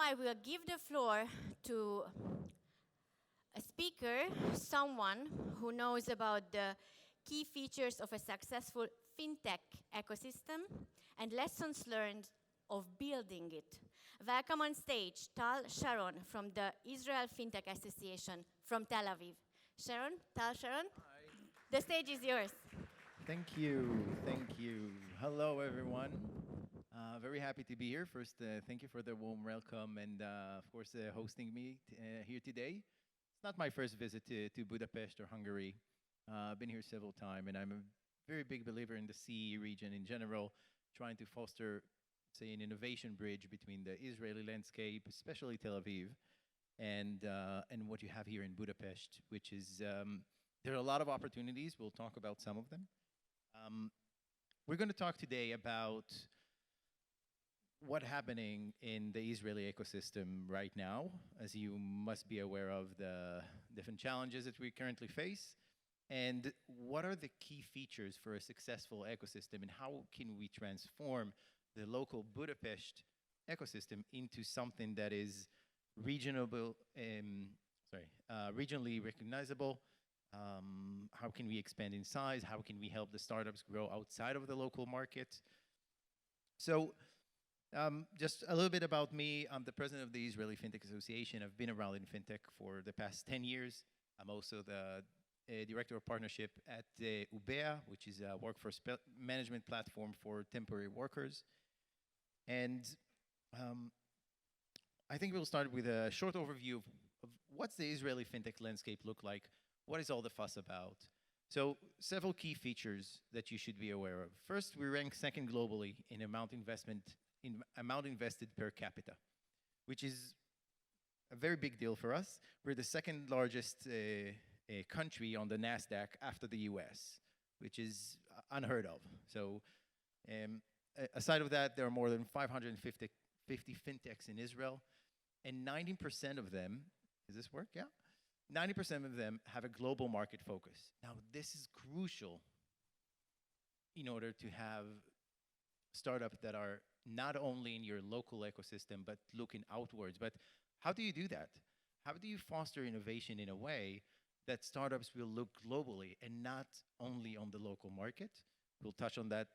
I will give the floor to a speaker, someone who knows about the key features of a successful fintech ecosystem and lessons learned of building it. Welcome on stage, Tal Sharon from the Israel Fintech Association from Tel Aviv. Sharon, Tal Sharon, Hi. the stage is yours. Thank you. Thank you. Hello, everyone. Very happy to be here. First, thank you for the warm welcome and, of course, hosting me here today. It's not my first visit to Budapest or Hungary. I've been here several times, and I'm a very big believer in the CE region in general, trying to foster, say, an innovation bridge between the Israeli landscape, especially Tel Aviv, and what you have here in Budapest, which is there are a lot of opportunities. We'll talk about some of them. We're going to talk today about what's happening in the Israeli ecosystem right now. As you must be aware of the different challenges that we currently face, and what are the key features for a successful ecosystem, and how can we transform the local Budapest ecosystem into something that is regionally recognizable. How can we expand in size? How can we help the startups grow outside of the local market? So just a little bit about me. I'm the president of the Israeli Fintech Association. I've been around in fintech for the past 10 years. I'm also the director of partnership at UBEA, which is a workforce management platform for temporary workers. And I think we'll start with a short overview of what's the Israeli fintech landscape look like. What is all the fuss about? So several key features that you should be aware of. First, we rank second globally in amount invested per capita, which is a very big deal for us. We're the second largest country on the NASDAQ after the US, which is unheard of. So aside of that, there are more than 550 fintechs in Israel, and 90% of them, does this work? Yeah? 90% of them have a global market focus. Now, this is crucial in order to have startups that are not only in your local ecosystem, but looking outwards. But how do you do that? How do you foster innovation in a way that startups will look globally and not only on the local market? We'll touch on that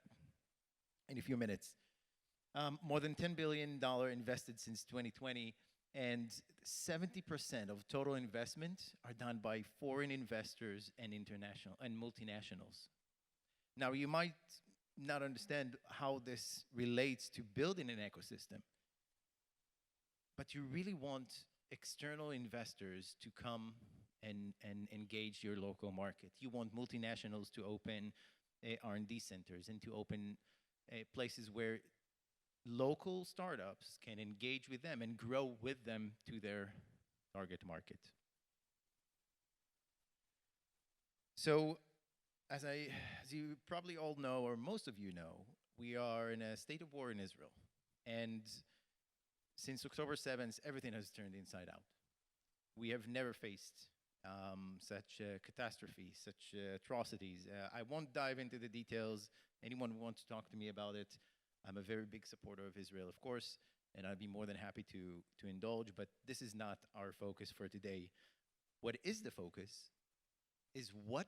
in a few minutes. More than $10 billion invested since 2020, and 70% of total investment are done by foreign investors and international and multinationals. Now, you might not understand how this relates to building an ecosystem, but you really want external investors to come and engage your local market. You want multinationals to open R&D centers and to open places where local startups can engage with them and grow with them to their target market. So, as you probably all know, or most of you know, we are in a state of war in Israel. And since October 7th, everything has turned inside out. We have never faced such catastrophe, such atrocities. I won't dive into the details. Anyone who wants to talk to me about it, I'm a very big supporter of Israel, of course, and I'd be more than happy to indulge, but this is not our focus for today. What is the focus is what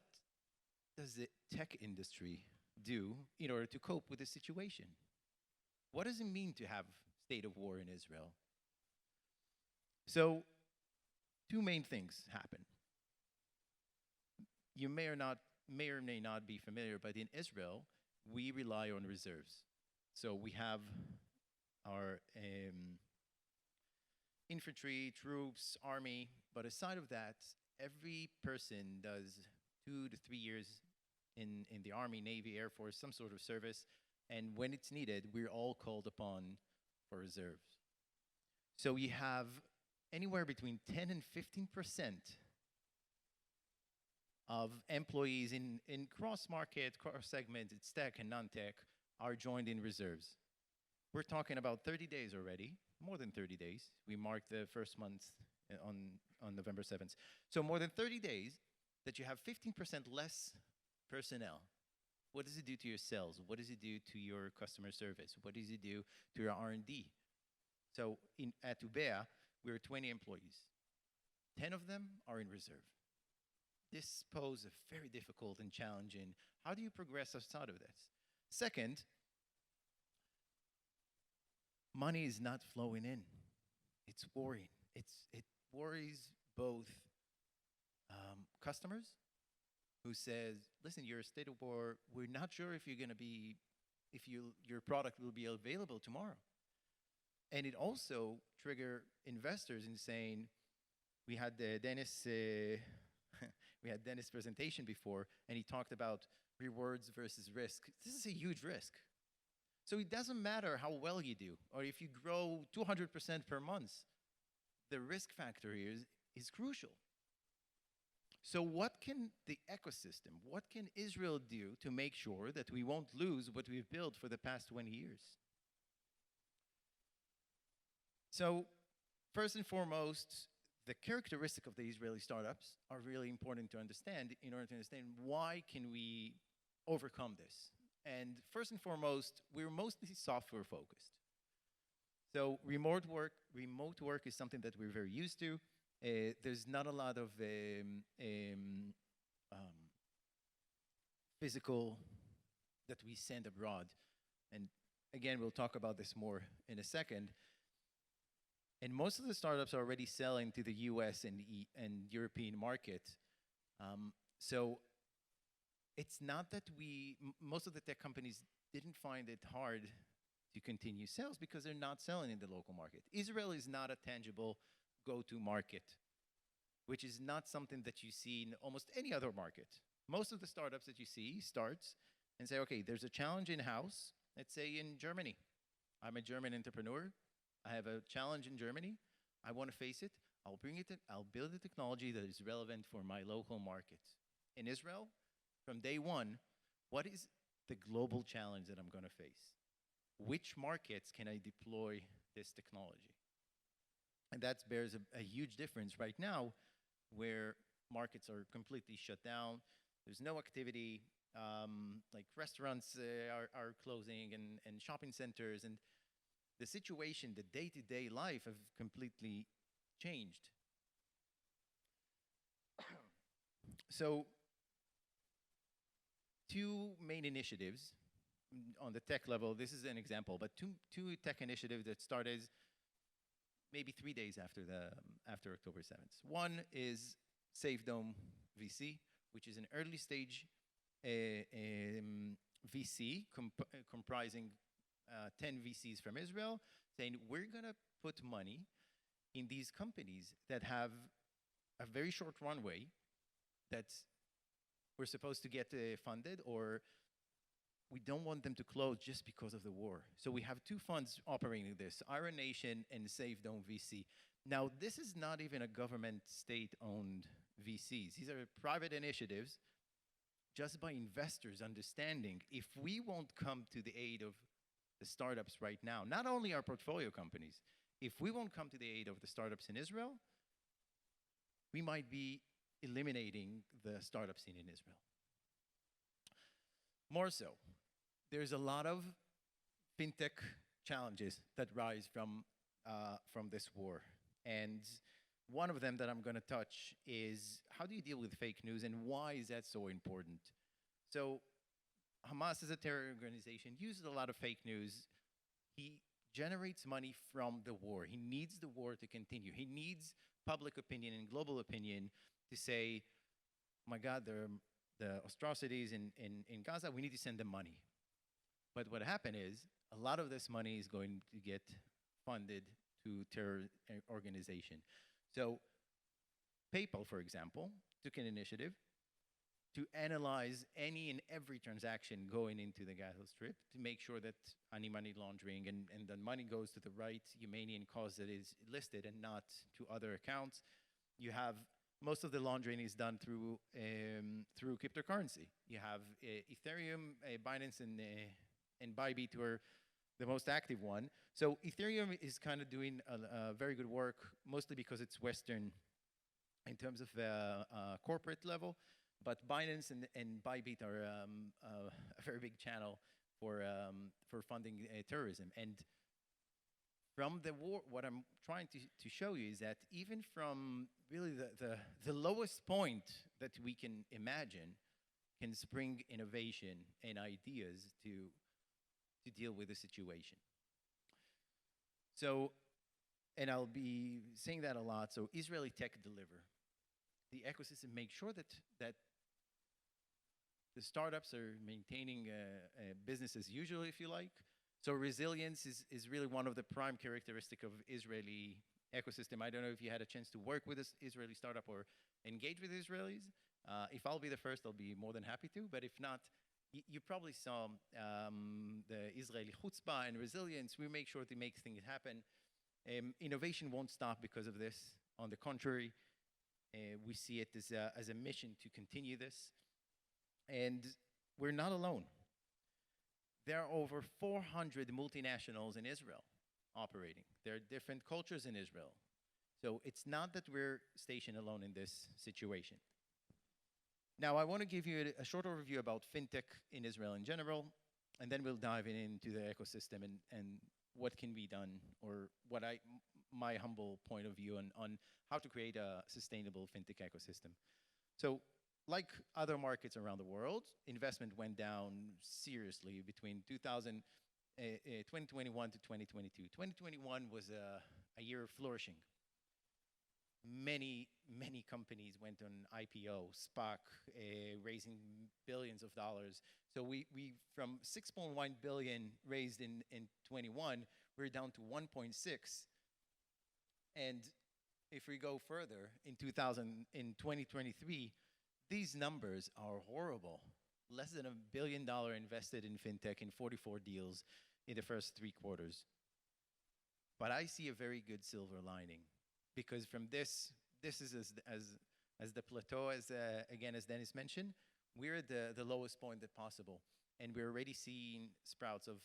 does the tech industry do in order to cope with the situation? What does it mean to have state of war in Israel? So, two main things happen. You may or may not be familiar, but in Israel, we rely on reserves. So we have our infantry, troops, army, but aside of that, every person does 2 to 3 years in the Army, Navy, Air Force, some sort of service, and when it's needed, we're all called upon for reserves. So we have anywhere between 10 and 15% of employees in cross-market, cross-segment, it's tech and non-tech, are joined in reserves. We're talking about 30 days already, more than 30 days. We marked the first month on November 7th. So more than 30 days that you have 15% less personnel. What does it do to your sales? What does it do to your customer service? What does it do to your R&D? So at Ubea, we're 20 employees. 10 of them are in reserve. This poses a very difficult and challenging. How do you progress outside of this? Second, money is not flowing in. It's worrying. It worries both customers who says, listen, you're a state of war. We're not sure if you're going to be, your product will be available tomorrow. And it also trigger investors in saying, we had Dennis, we had Dennis' presentation before, and he talked about rewards versus risk. This is a huge risk. So it doesn't matter how well you do, or if you grow 200% per month, the risk factor here is crucial. So what can the ecosystem, what can Israel do to make sure that we won't lose what we've built for the past 20 years? So first and foremost, the characteristic of the Israeli startups are really important to understand in order to understand why can we overcome this. And first and foremost, we're mostly software focused. So remote work is something that we're very used to. There's not a lot of physical that we send abroad. And again, we'll talk about this more in a second. And most of the startups are already selling to the US and European market. So it's not that most of the tech companies didn't find it hard to continue sales because they're not selling in the local market. Israel is not a tangible go-to market, which is not something that you see in almost any other market. Most of the startups that you see starts and say, okay, there's a challenge in-house, let's say in Germany. I'm a German entrepreneur. I have a challenge in Germany. I want to face it. I'll bring it in. I'll build a technology that is relevant for my local market. In Israel, from day one, what is the global challenge that I'm going to face? Which markets can I deploy this technology? And that bears a huge difference right now where markets are completely shut down. There's no activity, like restaurants are closing and shopping centers, and the situation, the day-to-day life have completely changed. So, two main initiatives on the tech level. This is an example, but two tech initiatives that started maybe 3 days after October 7th. One is SafeDome VC, which is an early stage VC comprising 10 VCs from Israel, saying we're going to put money in these companies that have a very short runway that we're supposed to get funded, or we don't want them to close just because of the war. So we have two funds operating this, Iron Nation and SafeDome VC. Now, this is not even a government state-owned VCs. These are private initiatives just by investors understanding if we won't come to the aid of the startups right now, not only our portfolio companies, if we won't come to the aid of the startups in Israel, we might be eliminating the startup scene in Israel. More so, there's a lot of fintech challenges that rise from this war. And one of them that I'm going to touch is how do you deal with fake news and why is that so important? So Hamas is a terror organization, uses a lot of fake news. He generates money from the war. He needs the war to continue. He needs public opinion and global opinion to say, oh my God, the atrocities in Gaza, we need to send them money. But what happened is a lot of this money is going to get funded to terror organization. So PayPal, for example, took an initiative to analyze any and every transaction going into the Gaza Strip to make sure that any money laundering and the money goes to the right Yemenian cause that is listed and not to other accounts. You have most of the laundering is done through cryptocurrency. You have Ethereum, Binance, and Bybit were the most active one. So Ethereum is kind of doing a very good work, mostly because it's Western in terms of corporate level. But Binance and Bybit are a very big channel for funding terrorism. And from the war, what I'm trying to show you is that even from really the lowest point that we can imagine can spring innovation and ideas to deal with the situation. So, and I'll be saying that a lot, so Israeli tech deliver. The ecosystem makes sure that the startups are maintaining business as usual, if you like. So resilience is really one of the prime characteristic of Israeli ecosystem. I don't know if you had a chance to work with this Israeli startup or engage with Israelis. If I'll be the first, I'll be more than happy to. But if not, you probably saw the Israeli chutzpah and resilience. We make sure to make things happen. Innovation won't stop because of this. On the contrary, we see it as a mission to continue this. And we're not alone. There are over 400 multinationals in Israel operating. There are different cultures in Israel. So it's not that we're stationed alone in this situation. Now, I want to give you a short overview about fintech in Israel in general, and then we'll dive into the ecosystem and what can be done, or my humble point of view on how to create a sustainable fintech ecosystem. So, like other markets around the world, investment went down seriously between 2021 to 2022. 2021 was a year of flourishing. Many companies went on IPO, SPAC, raising billions of dollars. So we from 6.1 billion raised in 21, we're down to 1.6. And if we go further in 2023, these numbers are horrible. Less than $1 billion invested in fintech in 44 deals in the first 3 quarters. But I see a very good silver lining, because from this is as the plateau, as Dennis mentioned, we're at the lowest point that possible, and we're already seeing sprouts of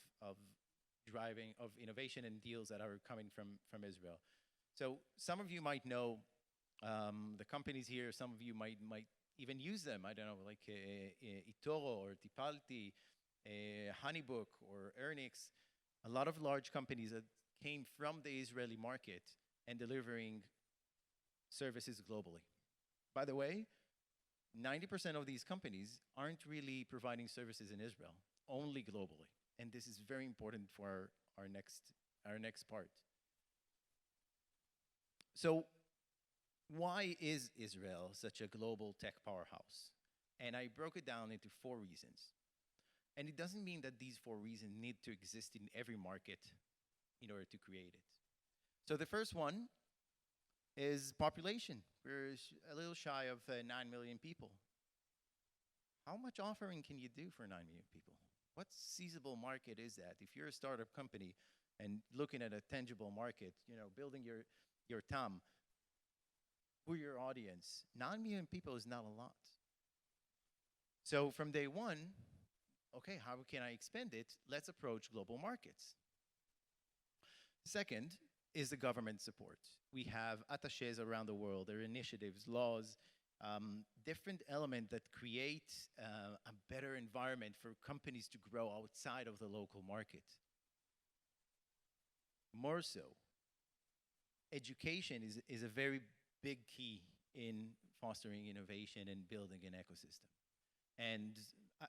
driving of innovation and deals that are coming from Israel. So some of you might know the companies here. Some of you might even use them. I don't know, like eToro or Tipalti, Honeybook or Earnix. A lot of large companies that came from the Israeli market and delivering services globally. By the way, 90% of these companies aren't really providing services in Israel, only globally. And this is very important for our next part. So why is Israel such a global tech powerhouse? And I broke it down into 4 reasons. And it doesn't mean that these 4 reasons need to exist in every market in order to create it. So the first one is population. We're a little shy of 9 million people. How much offering can you do for 9 million people? What seizable market is that? If you're a startup company and looking at a tangible market, building your TAM, who your audience, 9 million people is not a lot. So from day one, okay, how can I expand it? Let's approach global markets. Second is the government support. We have attachés around the world. There are initiatives, laws, different elements that create a better environment for companies to grow outside of the local market. More so, education is a very big key in fostering innovation and building an ecosystem. And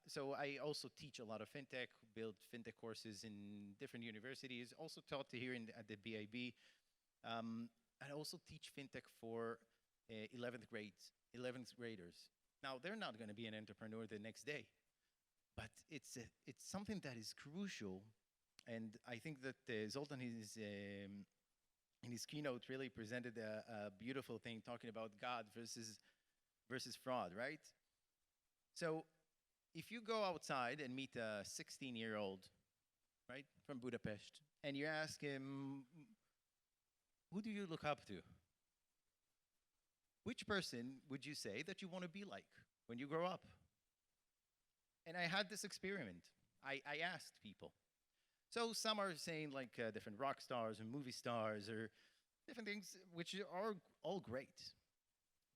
so I also teach a lot of fintech, build fintech courses in different universities, also taught here at the BIB. I also teach fintech for 11th graders. Now, they're not going to be an entrepreneur the next day, but it's something that is crucial. And I think that Zoltan in his keynote really presented a beautiful thing, talking about God versus fraud, right? So if you go outside and meet a 16-year-old, right, from Budapest, and you ask him, who do you look up to? Which person would you say that you want to be like when you grow up? And I had this experiment. I asked people. So some are saying like different rock stars and movie stars or different things, which are all great.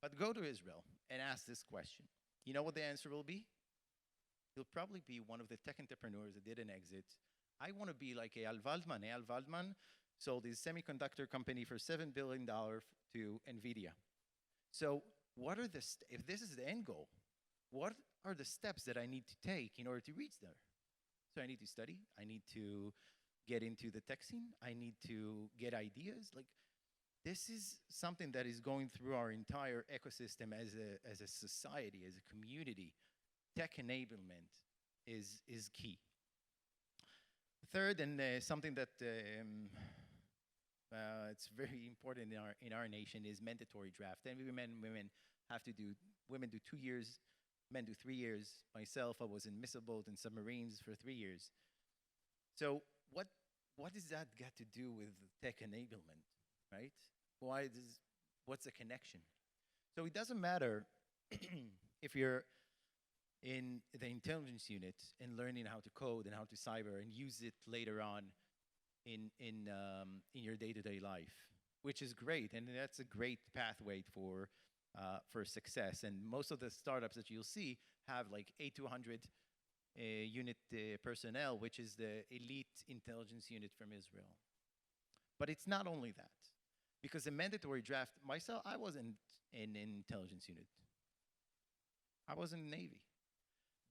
But go to Israel and ask this question. You know what the answer will be? He'll probably be one of the tech entrepreneurs that did an exit. I want to be like Eyal Waldman. Eyal Waldman sold his semiconductor company for $7 billion to NVIDIA. So what are if this is the end goal, what are the steps that I need to take in order to reach there? So I need to study, I need to get into the tech scene, I need to get ideas. Like, this is something that is going through our entire ecosystem as a society, as a community. Tech enablement is key. Third, and something that it's very important in our nation, is mandatory draft. And women have to do, women do 2 years, men do 3 years. Myself, I was in missile boat and submarines for 3 years. So what does that got to do with tech enablement, right? What's the connection? So it doesn't matter if you're in the intelligence unit and learning how to code and how to cyber and use it later on in your day-to-day life, which is great, and that's a great pathway for success. And most of the startups that you'll see have like 8 to 100 unit personnel, which is the elite intelligence unit from Israel. But it's not only that, because the mandatory draft, myself, I wasn't in an intelligence unit. I was in the Navy.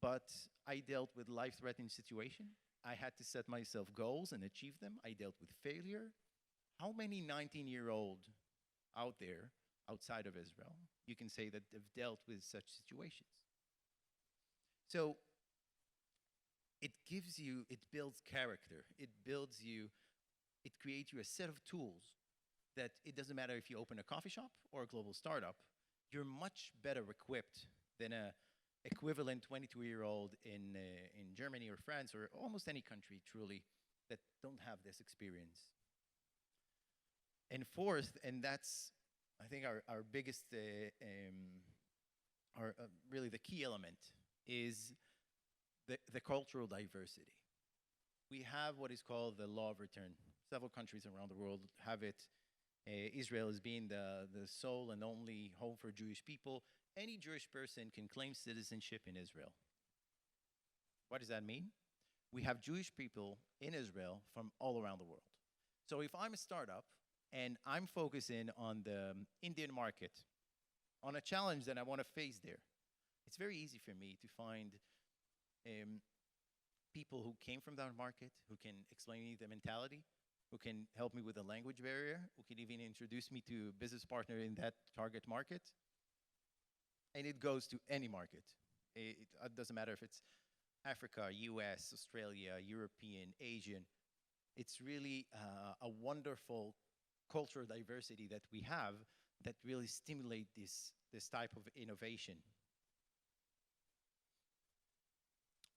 But I dealt with life-threatening situation. I had to set myself goals and achieve them. I dealt with failure. How many 19-year-old out there, outside of Israel, you can say that they've dealt with such situations? So it gives you, it builds character. It builds you, it creates you a set of tools that it doesn't matter if you open a coffee shop or a global startup, you're much better equipped than a equivalent 22-year-old in Germany or France or almost any country, truly, that don't have this experience. And fourth, and that's, I think, our biggest, really the key element, is the cultural diversity. We have what is called the law of return. Several countries around the world have it. Israel as being the sole and only home for Jewish people. Any Jewish person can claim citizenship in Israel. What does that mean? We have Jewish people in Israel from all around the world. So if I'm a startup and I'm focusing on the Indian market, on a challenge that I want to face there, it's very easy for me to find people who came from that market, who can explain me the mentality, who can help me with the language barrier, who can even introduce me to a business partner in that target market. And it goes to any market. It doesn't matter if it's Africa, US, Australia, European, Asian. It's really a wonderful cultural diversity that we have that really stimulate this type of innovation.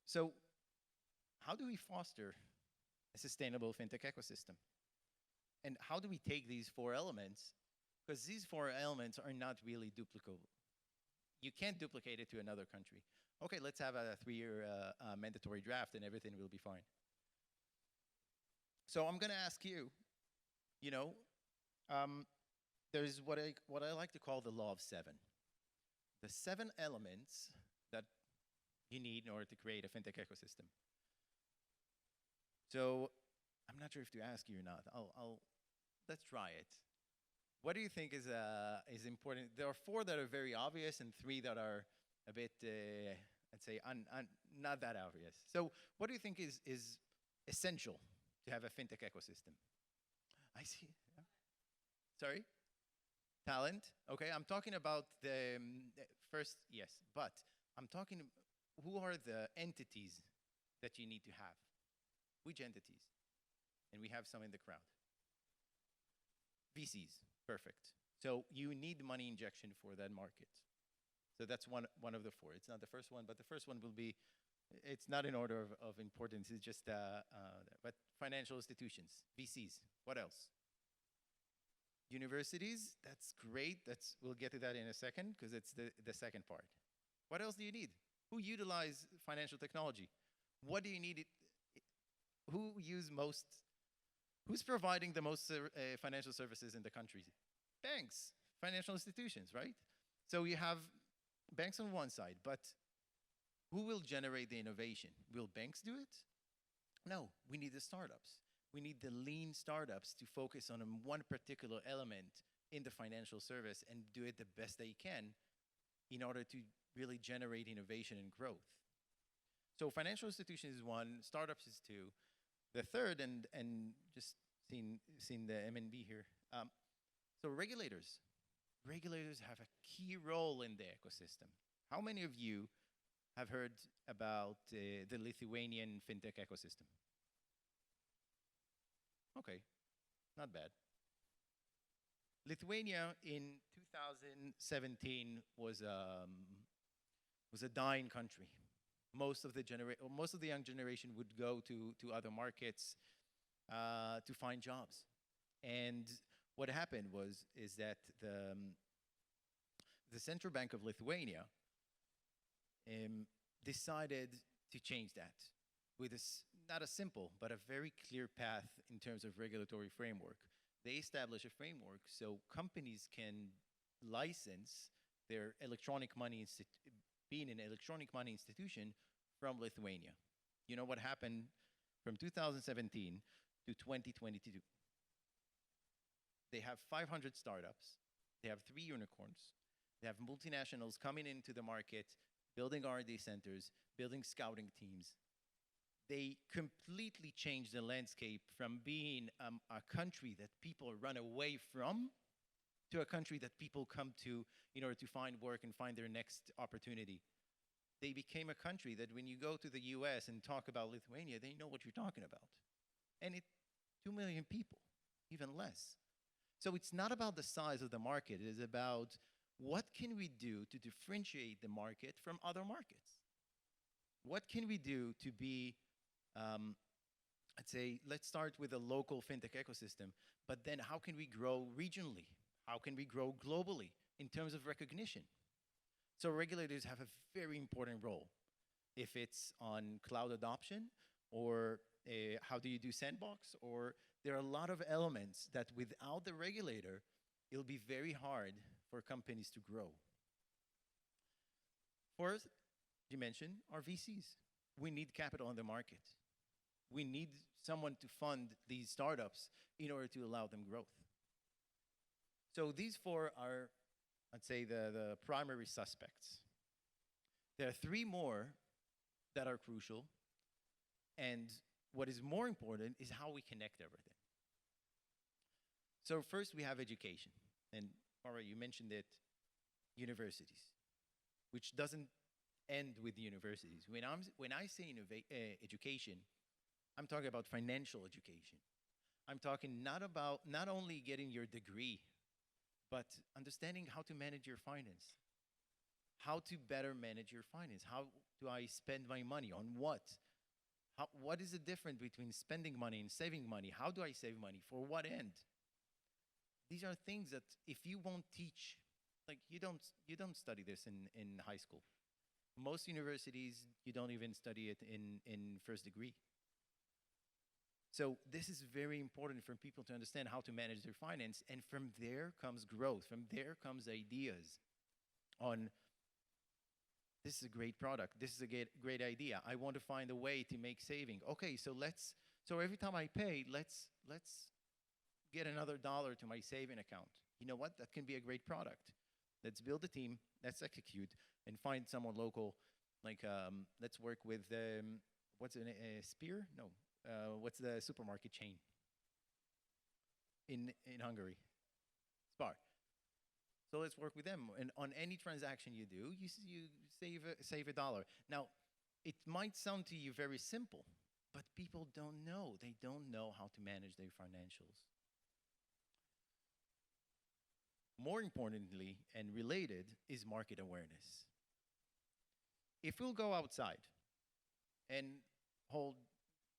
So how do we foster a sustainable fintech ecosystem? And how do we take these 4 elements? Because these 4 elements are not really duplicable. You can't duplicate it to another country. Okay, let's have a 3-year mandatory draft and everything will be fine. So I'm going to ask you, there's what I like to call the law of 7. The 7 elements that you need in order to create a fintech ecosystem. So I'm not sure if to ask you or not. Let's try it. What do you think is important? There are 4 that are very obvious and 3 that are a bit, I'd say, not that obvious. So what do you think is essential to have a fintech ecosystem? I see. Yeah. Sorry? Talent? Okay, I'm talking about the first, yes, but I'm talking, who are the entities that you need to have? Which entities? And we have some in the crowd. VCs, perfect. So you need money injection for that market. So that's one of the 4. It's not the first one, but the first one will be, it's not in order of importance, it's just, but financial institutions, VCs, what else? Universities, that's great. We'll get to that in a second because it's the second part. What else do you need? Who utilize financial technology? What do you need? Who use most? Who's providing the most financial services in the country? Banks, financial institutions, right? So you have banks on one side, but who will generate the innovation? Will banks do it? No, we need the startups. We need the lean startups to focus on one particular element in the financial service and do it the best they can in order to really generate innovation and growth. So financial institutions is one, startups is two. The third, and just seen the MNB here. So regulators. Regulators have a key role in the ecosystem. How many of you have heard about the Lithuanian fintech ecosystem? Okay, not bad. Lithuania in 2017 was a dying country. Most of the young generation would go to other markets to find jobs. And what happened is that the Central Bank of Lithuania decided to change that with not a simple, but a very clear path in terms of regulatory framework. They establish a framework so companies can license their being an electronic money institution from Lithuania. You know what happened from 2017 to 2022? They have 500 startups. They have 3 unicorns. They have multinationals coming into the market, building R&D centers, building scouting teams. They completely changed the landscape from being a country that people run away from to a country that people come to in order to find work and find their next opportunity. They became a country that when you go to the US and talk about Lithuania, they know what you're talking about. And 2 million people, even less. So it's not about the size of the market. It is about what can we do to differentiate the market from other markets? What can we do to be, I'd say, let's start with a local fintech ecosystem, but then how can we grow regionally? How can we grow globally in terms of recognition? So regulators have a very important role. If it's on cloud adoption, or how do you do sandbox, or there are a lot of elements that without the regulator, it'll be very hard for companies to grow. Fourth, you mentioned our VCs. We need capital on the market. We need someone to fund these startups in order to allow them growth. So these 4 are, I'd say, the primary suspects. There are 3 more that are crucial, and what is more important is how we connect everything. So first we have education, and Mara, you mentioned it, universities, which doesn't end with the universities. When I say education, I'm talking about financial education. I'm talking not only getting your degree, but understanding how to manage your finance, how to better manage your finance. How do I spend my money on what? What is the difference between spending money and saving money? How do I save money? For what end? These are things that if you won't teach, like you don't study this in high school. Most universities, you don't even study it in first degree. So this is very important for people to understand how to manage their finance, and from there comes growth. From there comes ideas on, this is a great product, this is a great idea, I want to find a way to make saving. Okay, so every time I pay, let's get another $1 to my saving account. You know what? That can be a great product. Let's build a team, let's execute, and find someone local. Like, let's work with, what's it, Spear? No. What's the supermarket chain in Hungary? Spar. So let's work with them. And on any transaction you do, you save $1. Now, it might sound to you very simple, but people don't know. They don't know how to manage their financials. More importantly and related is market awareness. If we'll go outside and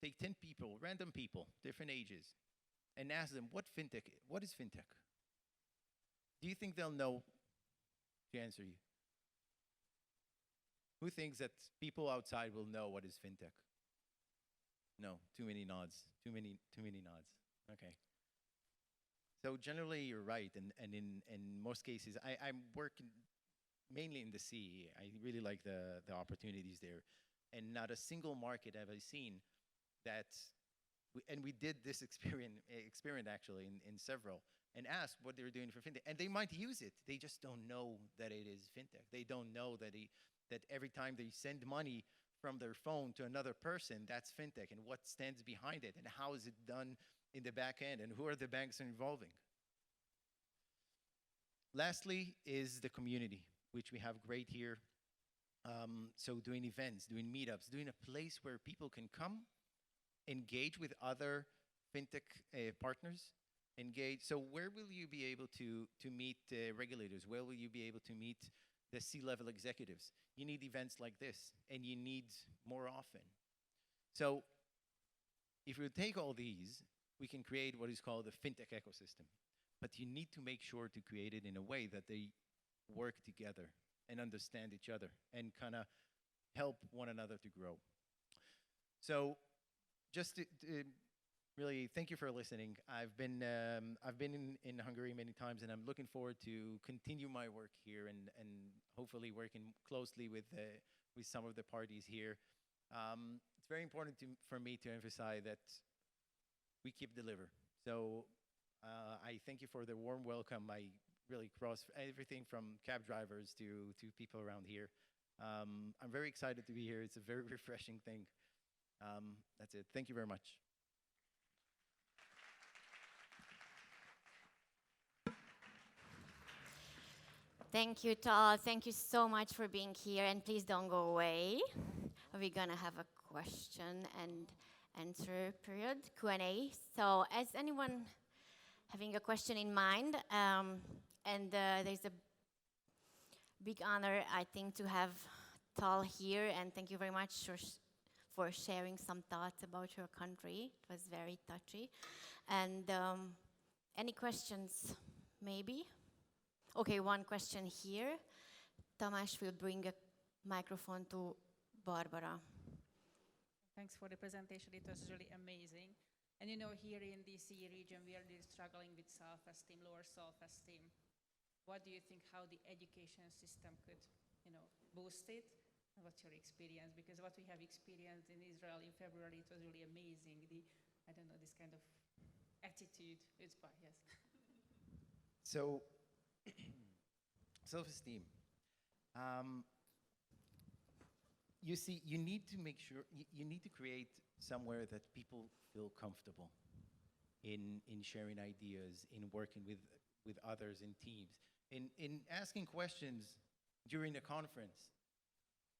take 10 people, random people, different ages, and ask them what is fintech? Do you think they'll know to answer you? Who thinks that people outside will know what is fintech? No, too many nods. Too many nods. Okay. So generally, you're right, and in most cases, I'm working mainly in the CEE. I really like the opportunities there, and not a single market have I seen that And we did this experiment actually in several, and asked what they were doing for fintech. And they might use it. They just don't know that it is fintech. They don't know that every time they send money from their phone to another person, that's fintech, and what stands behind it, and how is it done in the back end, and who are the banks involving. Lastly is the community, which we have great here. So doing events, doing meetups, doing a place where people can come, engage with other fintech partners, engage. So where will you be able to meet regulators? Where will you be able to meet the C-level executives? You need events like this, and you need more often. So if we take all these, we can create what is called a fintech ecosystem. But you need to make sure to create it in a way that they work together and understand each other and kind of help one another to grow. So just to really thank you for listening. I've been in Hungary many times, and I'm looking forward to continue my work here and hopefully working closely with some of the parties here. It's very important for me to emphasize that we keep deliver. So I thank you for the warm welcome. I really cross everything from cab drivers to people around here. I'm very excited to be here. It's a very refreshing thing. That's it. Thank you very much. Thank you, Tal. Thank you so much for being here, and please don't go away. We're gonna have a question and answer period, Q&A. So is anyone having a question in mind? There's a big honor, I think, to have Tal here, and thank you very much for sharing some thoughts about your country. It was very touchy. And any questions, maybe? Okay, one question here. Tamás will bring a microphone to Barbara. Thanks for the presentation. It was really amazing. And you know, here in the CE region, we are really struggling with self-esteem, lower self-esteem. What do you think how the education system could, boost it? And what's your experience? Because what we have experienced in Israel in February, it was really amazing. This kind of attitude. It's quite, yes. So, self-esteem. You see, you need to make sure, you need to create somewhere that people feel comfortable in sharing ideas, in working with others in teams, in asking questions during a conference.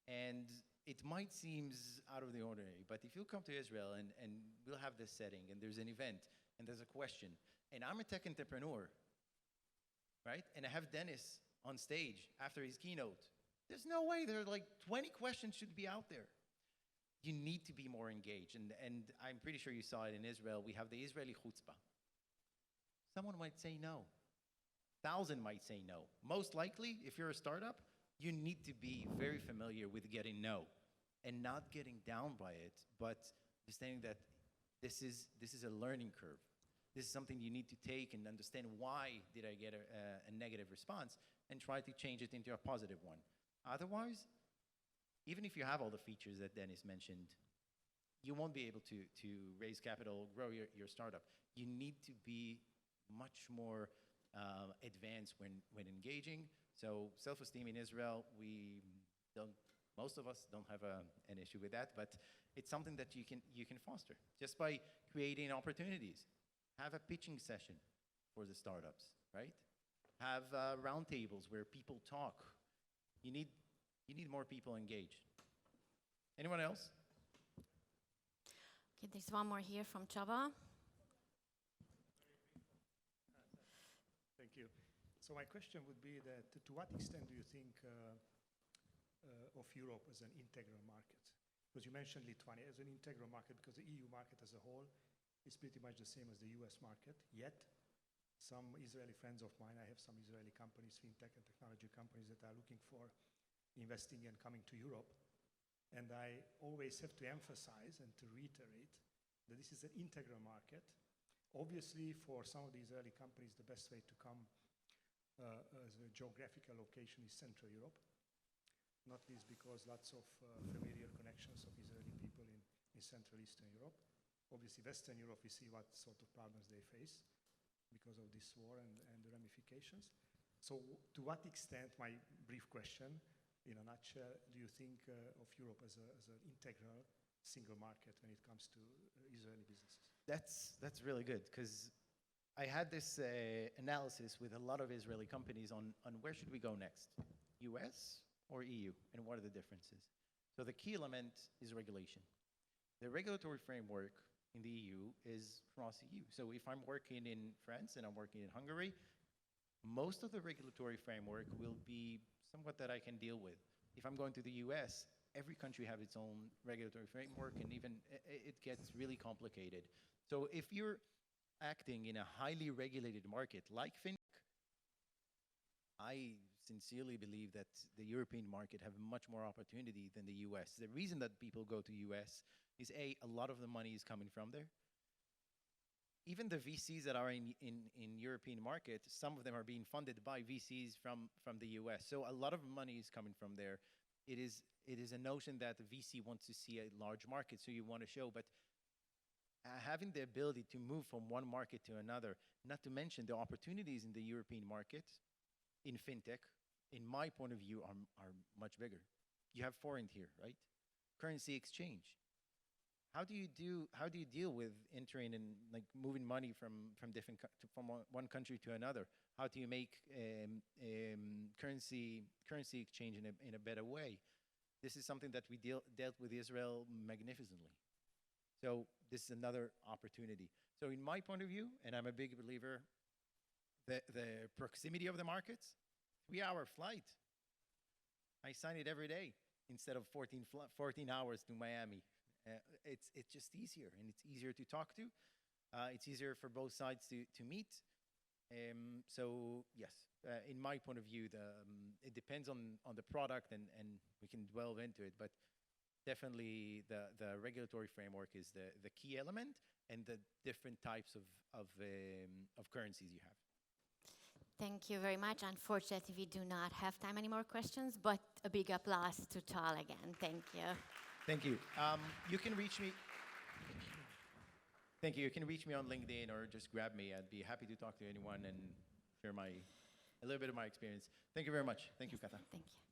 And it might seem out of the ordinary, but if you come to Israel and we'll have this setting and there's an event and there's a question, and I'm a tech entrepreneur, right? And I have Dennis on stage after his keynote. There's no way, there are like 20 questions should be out there. You need to be more engaged. And I'm pretty sure you saw it in Israel. We have the Israeli chutzpah. Someone might say no. 1,000 might say no. Most likely, if you're a startup, you need to be very familiar with getting no and not getting down by it, but understanding that this is a learning curve. This is something you need to take and understand why did I get a negative response and try to change it into a positive one. Otherwise, even if you have all the features that Dennis mentioned, you won't be able to raise capital, grow your startup. You need to be much more advanced when engaging. So self-esteem in Israel, most of us don't have an issue with that, but it's something that you can foster just by creating opportunities. Have a pitching session for the startups, right? Have roundtables where people talk. You need more people engaged. Anyone else? Okay, there's one more here from Csaba. Thank you. So my question would be that to what extent do you think of Europe as an integral market? Because you mentioned Lithuania as an integral market, because the EU market as a whole is pretty much the same as the US market, yet some Israeli friends of mine, I have some Israeli companies, fintech and technology companies that are looking for investing and coming to Europe. And I always have to emphasize and to reiterate that this is an integral market. Obviously, for some of the Israeli companies, the best way to come as a geographical location is Central Europe, not least because lots of familiar connections of Israeli people in Central Eastern Europe. obviously Western Europe, we see what sort of problems they face because of this war and the ramifications. So to what extent, my brief question, in a nutshell, do you think of Europe as an integral single market when it comes to Israeli businesses? That's really good, because I had this analysis with a lot of Israeli companies on where should we go next, US or EU, and what are the differences. So the key element is regulation. The regulatory framework in the EU is across EU. So if I'm working in France and I'm working in Hungary, most of the regulatory framework will be somewhat that I can deal with. If I'm going to the US, every country has its own regulatory framework, and even it gets really complicated. So if you're acting in a highly regulated market like Fintech, I sincerely believe that the European market have much more opportunity than the US. The reason that people go to US is a lot of the money is coming from there. Even the VCs that are in European market, some of them are being funded by VCs from the US. So a lot of money is coming from there. It is a notion that the VC wants to see a large market, so you want to show, but having the ability to move from one market to another, not to mention the opportunities in the European market, in Fintech, in my point of view, are much bigger. You have foreign here, right? Currency exchange. How do you deal with entering and like moving money from one country to another? How do you make currency exchange in a better way? This is something that we dealt with Israel magnificently. So this is another opportunity. So in my point of view, and I'm a big believer, the proximity of the markets, 3-hour flight. I sign it every day instead of 14 hours to Miami. It's just easier, and it's easier to talk to. It's easier for both sides to meet. So yes, in my point of view, it depends on the product, and we can delve into it. But definitely, the regulatory framework is the key element, and the different types of currencies you have. Thank you very much. Unfortunately, we do not have time any more questions, but a big applause to Tal again. Thank you. Thank you. You can reach me. Thank you. You can reach me on LinkedIn or just grab me. I'd be happy to talk to anyone and share a little bit of my experience. Thank you very much. Thank you, Kata. Thank you.